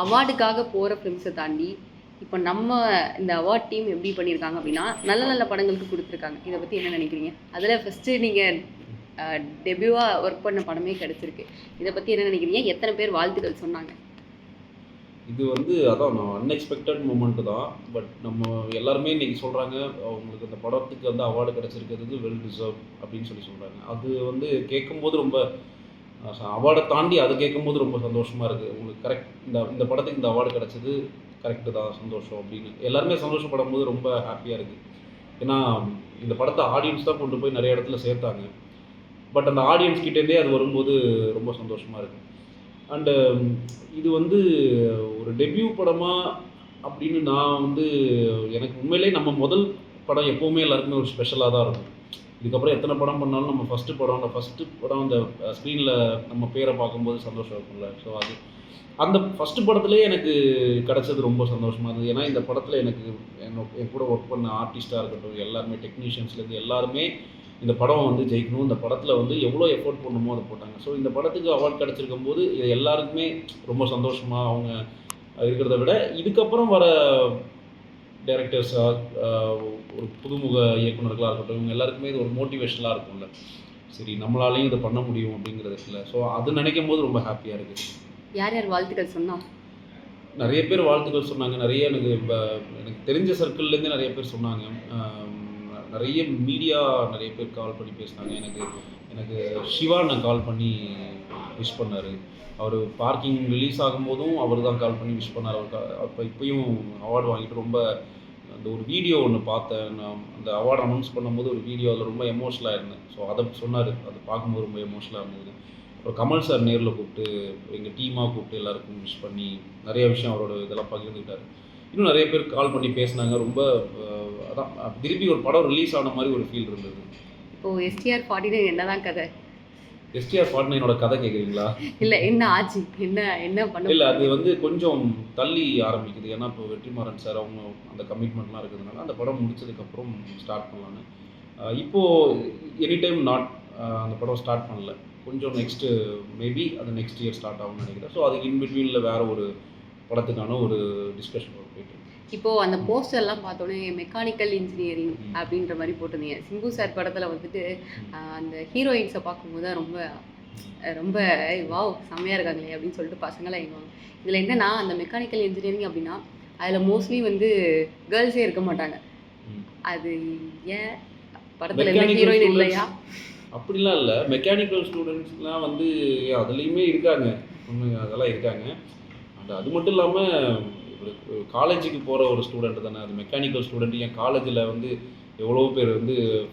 அவார்டுக்காக போகிற ஃபிலிம்ஸை தாண்டி இப்போ நம்ம இந்த அவார்ட் டீம் எப்படி பண்ணியிருக்காங்க அப்படின்னா நல்ல நல்ல படங்களுக்கு கொடுத்துருக்காங்க. இதை பற்றி என்ன நினைக்கிறீங்க? அதில் ஃபஸ்ட்டு நீங்கள் டெபியூவாக ஒர்க் பண்ண படமே கிடச்சிருக்கு. இதை பற்றி என்ன நினைக்கிறீங்க? எத்தனை பேர் வாழ்த்துக்கள் சொன்னாங்க? இது அதான் நான் அன்எக்ஸ்பெக்டட் மூமெண்ட்டு தான். பட் நம்ம எல்லாருமே இன்றைக்கி சொல்கிறாங்க, அவங்களுக்கு அந்த படத்துக்கு அவார்டு கிடச்சிருக்கிறது வெல் டிசர்வ் அப்படின்னு சொல்கிறாங்க. அது கேட்கும்போது ரொம்ப அவார்டை தாண்டி அதை கேட்கும்போது ரொம்ப சந்தோஷமாக இருக்குது. உங்களுக்கு கரெக்ட் இந்த படத்துக்கு இந்த அவார்டு கிடச்சது கரெக்டு தான், சந்தோஷம் அப்படின்னு எல்லாருமே சந்தோஷப்படும் போது ரொம்ப ஹாப்பியாக இருக்குது. ஏன்னா இந்த படத்தை ஆடியன்ஸ் தான் கொண்டு போய் நிறைய இடத்துல சேர்த்தாங்க. பட் அந்த ஆடியன்ஸ் கிட்டேருந்தே அது வரும்போது ரொம்ப சந்தோஷமாக இருக்குது. அண்டு இது ஒரு டெபியூ படமாக அப்படின்னு நான் எனக்கு உண்மையிலே நம்ம முதல் படம் எப்போவுமே எல்லாருக்குமே ஒரு ஸ்பெஷலாக தான் இருக்கும். இதுக்கப்புறம் எத்தனை படம் பண்ணாலும் நம்ம ஃபஸ்ட்டு படம் அந்த ஸ்க்ரீனில் நம்ம பேரை பார்க்கும்போது சந்தோஷம் இருக்கும்ல. ஸோ அந்த ஃபஸ்ட்டு படத்துலேயே எனக்கு கிடச்சது ரொம்ப சந்தோஷமாக இருந்தது. ஏன்னா இந்த படத்தில் எனக்கு என் கூட ஒர்க் பண்ண ஆர்டிஸ்ட்டாக இருக்கட்டும், எல்லாருமே டெக்னீஷியன்ஸ்லேருந்து எல்லாருமே இந்த படம் ஜெயிக்கணும், இந்த படத்தில் எவ்வளோ எஃபோர்ட் பண்ணணுமோ அதை போட்டாங்க. ஸோ இந்த படத்துக்கு அவார்ட் கிடச்சிருக்கும் போது இது எல்லாருக்குமே ரொம்ப சந்தோஷமாக அவங்க இருக்கிறத விட, இதுக்கப்புறம் வர டைரக்டர்ஸாக ஒரு புதுமுக இயக்குநர்களாக இருக்கட்டும், இவங்க எல்லாருக்குமே இது ஒரு மோட்டிவேஷனாக இருக்கும்ல. சரி, நம்மளாலையும் இதை பண்ண முடியும் அப்படிங்கிறது இல்லை. ஸோ அது நினைக்கும் போது ரொம்ப ஹாப்பியாக இருக்குது. யார் யார் வாழ்த்துக்கள் சொன்னோம்? நிறைய பேர் வாழ்த்துக்கள் சொன்னாங்க. நிறைய எனக்கு தெரிஞ்ச சர்க்கிள்லேருந்து நிறைய பேர் சொன்னாங்க. நிறைய மீடியா நிறைய பேர் கால் பண்ணி பேசினாங்க. எனக்கு சிவாண்ணன் கால் பண்ணி விஷ் பண்ணார். அவர் பார்க்கிங் ரிலீஸ் ஆகும்போதும் அவர் தான் கால் பண்ணி விஷ் பண்ணார். அவர் இப்போயும் அவார்டு வாங்கிட்டு ரொம்ப அந்த ஒரு வீடியோ ஒன்று பார்த்தேன். நான் அந்த அவார்டு அனௌன்ஸ் பண்ணும்போது ஒரு வீடியோ அதில் ரொம்ப எமோஷனலாக இருந்தேன். ஸோ அதை சொன்னார். அதை பார்க்கும்போது ரொம்ப எமோஷனலாக இருந்தது. அப்புறம் கமல் சார் நேரில் கூப்பிட்டு எங்கள் டீமாக கூப்பிட்டு எல்லாருக்கும் விஷ் பண்ணி நிறைய விஷயம் அவரோட இதெல்லாம் பகிர்ந்துக்கிட்டார். இன்னும் நிறைய பேர் கால் பண்ணி பேசினாங்க. ரொம்ப அதான் திருப்பி ஒரு படம் ரிலீஸ் ஆன மாதிரி ஒரு ஃபீல் இருந்தது. இப்போது STR 49 என்னதான் கதை? STR 49ஓட கதை கேட்குறீங்களா? இல்லை, என்ன ஆச்சு, என்ன பண்ண? இல்லை, அது கொஞ்சம் தள்ளி ஆரம்பிக்குது. ஏன்னா இப்போ வெற்றிமாறன் சார் அவங்க அந்த கமிட்மெண்ட்லாம் இருக்கிறதுனால அந்த படம் முடிச்சதுக்கப்புறம் ஸ்டார்ட் பண்ணலான்னு. இப்போது எனி டைம் நாட் அந்த படம் ஸ்டார்ட் பண்ணல. கொஞ்சம் நெக்ஸ்ட்டு மேபி அது நெக்ஸ்ட் இயர் ஸ்டார்ட் ஆகும்னு நினைக்கிறேன். ஸோ அதுக்கு இன்பிட்வீனில் வேறு ஒரு படத்துக்கான ஒரு டிஸ்கஷன் போயிட்டு. இப்போது அந்த போஸ்டர்லாம் பார்த்தோன்னே மெக்கானிக்கல் இன்ஜினியரிங் அப்படின்ற மாதிரி போட்டிருந்தீங்க. சிம்பு சார் படத்தில் அந்த ஹீரோயின்ஸை பார்க்கும்போது ரொம்ப ரொம்ப வாவ் செம்மையாக இருக்காங்களே அப்படின்னு சொல்லிட்டு பசங்களாம் எங்குவாங்க. இதில் என்னென்னா அந்த மெக்கானிக்கல் இன்ஜினியரிங் அப்படின்னா அதில் மோஸ்ட்லி கேர்ள்ஸே இருக்க மாட்டாங்க. அது ஏன் படத்தில் என்ன ஹீரோயின் இல்லையா? அப்படிலாம் இல்லை. மெக்கானிக்கல் ஸ்டூடெண்ட்ஸ்லாம் அதுலேயுமே இருக்காங்க, அதெல்லாம் இருக்காங்க. அது மட்டும் இல்லாமல் காலேஜுக்கு போகிற ஒரு ஸ்டூடெண்ட் தானே அது மெக்கானிக்கல் ஸ்டூடெண்ட். என் காலேஜில் எவ்வளோ பேர்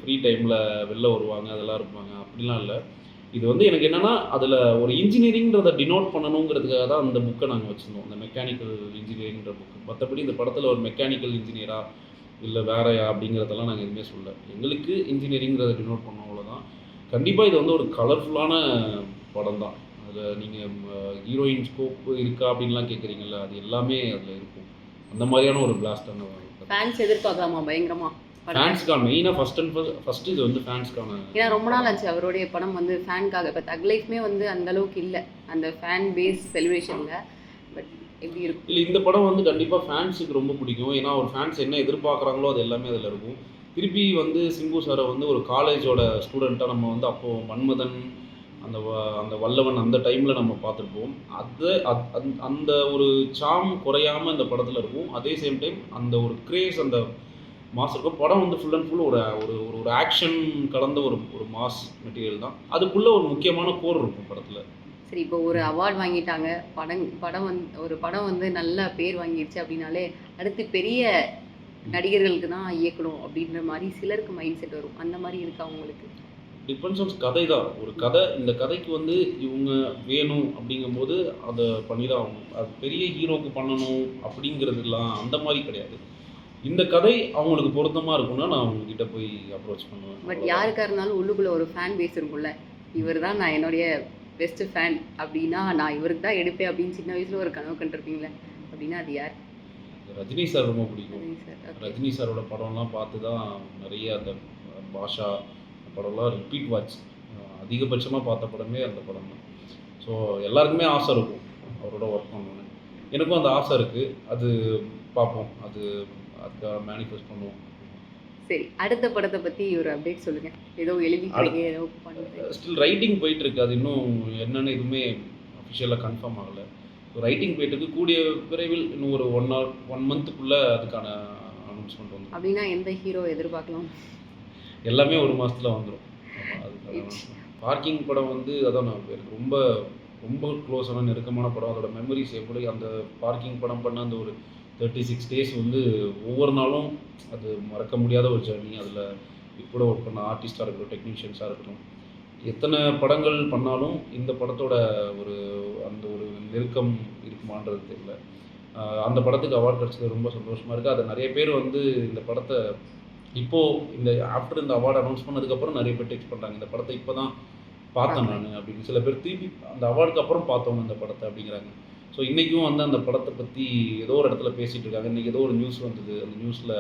ஃப்ரீ டைமில் வெளில வருவாங்க, அதெல்லாம் இருப்பாங்க. அப்படிலாம் இல்லை. இது எனக்கு என்னென்னா அதில் ஒரு இன்ஜினியரிங்கிறத டினோட் பண்ணணுங்கிறதுக்காக தான் அந்த புக்கை நாங்கள் வச்சுருந்தோம், அந்த மெக்கானிக்கல் இன்ஜினியரிங்கிற புக்கு. மற்றபடி இந்த படத்தில் ஒரு மெக்கானிக்கல் இன்ஜினியரா இல்லை வேறையா அப்படிங்கிறதெல்லாம் நாங்கள் எதுவுமே சொல்லலை. எங்களுக்கு இன்ஜினியரிங்கிறத டினோட் பண்ணோம், அவ்வளோதான். கண்டிப்பாக இது ஒரு கலர்ஃபுல்லான படம் தான். அதில் நீங்கள் ஹீரோயின் ஸ்கோப் இருக்கா அப்படின்லாம் கேட்குறீங்களா, அது எல்லாமே அதில் இருக்கும். அந்த மாதிரியான ஒரு பிளாஸ்டான ஃபேன்ஸ் எதிர்பார்க்கலாமா பயங்கரமாக? ஃபேன்ஸ்க்கான மெயினாக ஃபஸ்ட்டு இது ஃபேன்ஸ்க்கான. ஏன்னா ரொம்ப நாள் ஆச்சு அவருடைய படம் ஃபேனுக்காக. இப்போ தக் லைஃப்மே அந்த அளவுக்கு இல்லை அந்த ஃபேன் பேஸ் செலிப்ரேஷனில். பட் எப்படி இருக்கும்? இல்லை, இந்த படம் கண்டிப்பாக ஃபேன்ஸுக்கு ரொம்ப பிடிக்கும். ஏன்னா ஒரு ஃபேன்ஸ் என்ன எதிர்பார்க்குறாங்களோ அது எல்லாமே அதில் இருக்கும். திருப்பி சிம்பு சாரை ஒரு காலேஜோட ஸ்டூடெண்ட்டாக நம்ம அப்போது மன்மதன் அந்த வல்லவன் அந்த டைமில் நம்ம பார்த்துருப்போம். அந்த ஒரு சாம் குறையாமல் இந்த படத்தில் இருக்கும். அதே சேம் டைம் அந்த ஒரு கிரேஸ், அந்த மாஸ் இருக்கும். படம் ஃபுல் அண்ட் ஃபுல் ஒரு ஒரு ஆக்ஷன் கலந்த ஒரு மாஸ் மெட்டீரியல் தான். அதுக்குள்ளே ஒரு முக்கியமான கோர் இருக்கும் படத்தில். சரி, இப்போ ஒரு அவார்ட் வாங்கிட்டாங்க, படம் ஒரு படம் நல்ல பேர் வாங்கிடுச்சு அப்படின்னாலே அடுத்து பெரிய நடிகர்களுக்கு தான் இயக்கணும் அப்படின்ற மாதிரி சிலருக்கு மைண்ட் செட் வரும். அந்த மாதிரி இருக்கா உங்களுக்கு? டிபெண்ட்ஸ் ஆன் கதை தான். ஒரு கதை, இந்த கதைக்கு இவங்க வேணும் அப்படிங்கும்போது அதை பண்ணி தான் ஆகணும். அது பெரிய ஹீரோக்கு பண்ணணும் அப்படிங்கிறதுலாம் அந்த மாதிரி கிடையாது. இந்த கதை அவங்களுக்கு பொருத்தமாக இருக்கும்னா நான் அவங்ககிட்ட போய் அப்ரோச் பண்ணுவேன். பட் யாருக்காக இருந்தாலும் உள்ளுக்குள்ளே ஒரு ஃபேன் பேஸ் இருக்கும்ல, இவர் தான் நான் என்னுடைய பெஸ்ட்டு ஃபேன் அப்படின்னா நான் இவருக்கு தான் எடுப்பேன் அப்படின்னு சின்ன வயசில் ஒரு கனவு கண்டிருப்பீங்களே, அப்படின்னா அது யார்? ரஜினி சார் ரொம்ப பிடிக்கும். ரஜினி சாரோட படம்லாம் பார்த்து தான் நிறைய அந்த பாஷா படம்லாம் ரிப்பீட் வாட்ச் அதிகபட்சமாக பார்த்த படமே அந்த படம் தான். ஸோ எல்லாருக்குமே ஆசை இருக்கும் அவரோட ஒர்க் பண்ணணுன்னு. எனக்கும் அந்த ஆசை இருக்குது. அது பார்ப்போம். அதுக்காக மேனிஃபெஸ்ட் பண்ணுவோம். சரி, அடுத்த படத்த பத்தி ஒரு அப்டேட் சொல்லுங்க. ஏதோ எழுதிக்கிறீங்க, ஏதோ பண்றீங்க. ஸ்டில் ரைட்டிங் போயிட்டுருக்கு. அது இன்னும் என்னன்னு எதுவுமே அஃபிஷியலாக கன்ஃபார்ம் ஆகலை. ரைட்டிங் போயிட்டுருக்கு. கூடிய விரைவில் இன்னும் ஒரு 1 மந்த்துக்குள்ளே அதுக்கான அனௌன்ஸ்மெண்ட் வந்துடும். அப்படின்னா எந்த ஹீரோ எதிர்பார்க்கலாம்? எல்லாமே ஒரு மாதத்துல வந்துடும். அதுக்கான பார்க்கிங் படம் வந்து அதான் எனக்கு ரொம்ப ரொம்ப க்ளோஸான நெருக்கமான படம். அதோட மெமரிஸ் எப்படி அந்த பார்க்கிங் படம் பண்ண அந்த ஒரு 36 டேஸ் வந்து ஒவ்வொரு நாளும் அது மறக்க முடியாத ஒரு ஜர்னி. அதில் கூட ஒர்க் பண்ண ஆர்டிஸ்டாக இருக்கட்டும், டெக்னீஷியன்ஸாக இருக்கட்டும், எத்தனை படங்கள் பண்ணாலும் இந்த படத்தோட ஒரு அந்த ஒரு நெருக்கம் இருக்குமான்றது தெரியல. அந்த படத்துக்கு அவார்டு கிடச்சது ரொம்ப சந்தோஷமாக இருக்குது. அதை நிறைய பேர் வந்து இந்த படத்தை இப்போது இந்த ஆஃப்டர் இந்த அவார்டு அனௌன்ஸ் பண்ணதுக்கப்புறம் நிறைய பேர் டெக்ஸ்ட் பண்ணுறாங்க, இந்த படத்தை இப்போ தான் பார்த்தேன் நான் அப்படின்னு. சில பேர் திருப்பி அந்த அவார்டுக்கு அப்புறம் பார்த்தவங்க இந்த படத்தை அப்படிங்கிறாங்க. ஸோ இன்றைக்கும் வந்து அந்த படத்தை பற்றி ஏதோ ஒரு இடத்துல பேசிகிட்டு இருக்காங்க. இன்றைக்கி ஏதோ ஒரு நியூஸ் வந்தது. அந்த நியூஸில்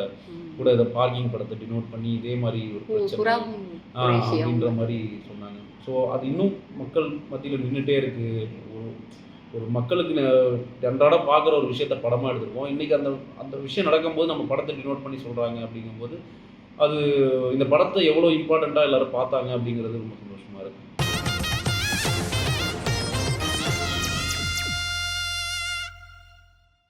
கூட இதை பார்க்கிங் படத்தை டினோட் பண்ணி இதே மாதிரி ஒரு பிரச்சனை அப்படின்ற மாதிரி சொன்னாங்க. ஸோ அது இன்னும் மக்கள் மத்தியில் நின்றுட்டே இருக்குது. ஒரு மக்களுக்கு அன்றாட பார்க்குற ஒரு விஷயத்த படமாக எடுத்துருக்கோம். இன்றைக்கி அந்த அந்த விஷயம் நடக்கும்போது நம்ம படத்தை டினோட் பண்ணி சொல்கிறாங்க அப்படிங்கும்போது அது இந்த படத்தை எவ்வளோ இம்பார்ட்டண்ட்டாக எல்லோரும் பார்த்தாங்க அப்படிங்கிறது ரொம்ப